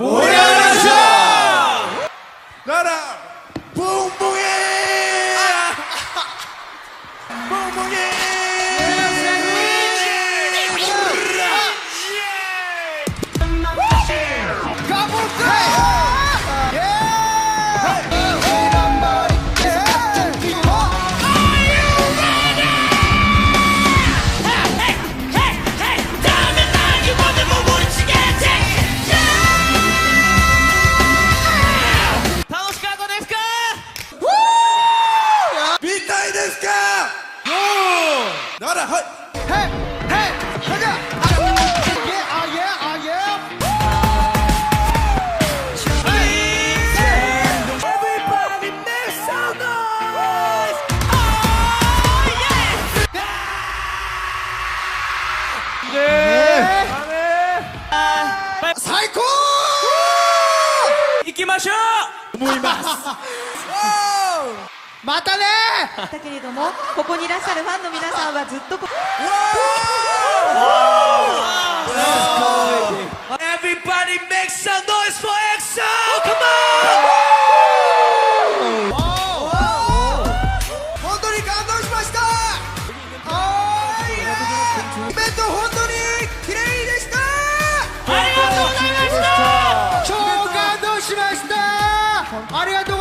盛り上がりましょう。ならボンボンボンボンならはい最高行きましょう思いますまたねだけれども、ここにいらっしゃるファンの皆さんはずっとEverybody make some noise for EXO! Come on! 本当に感動しました。イベント本当に綺麗でした。ありがとうございました。超感動しました。ありがとう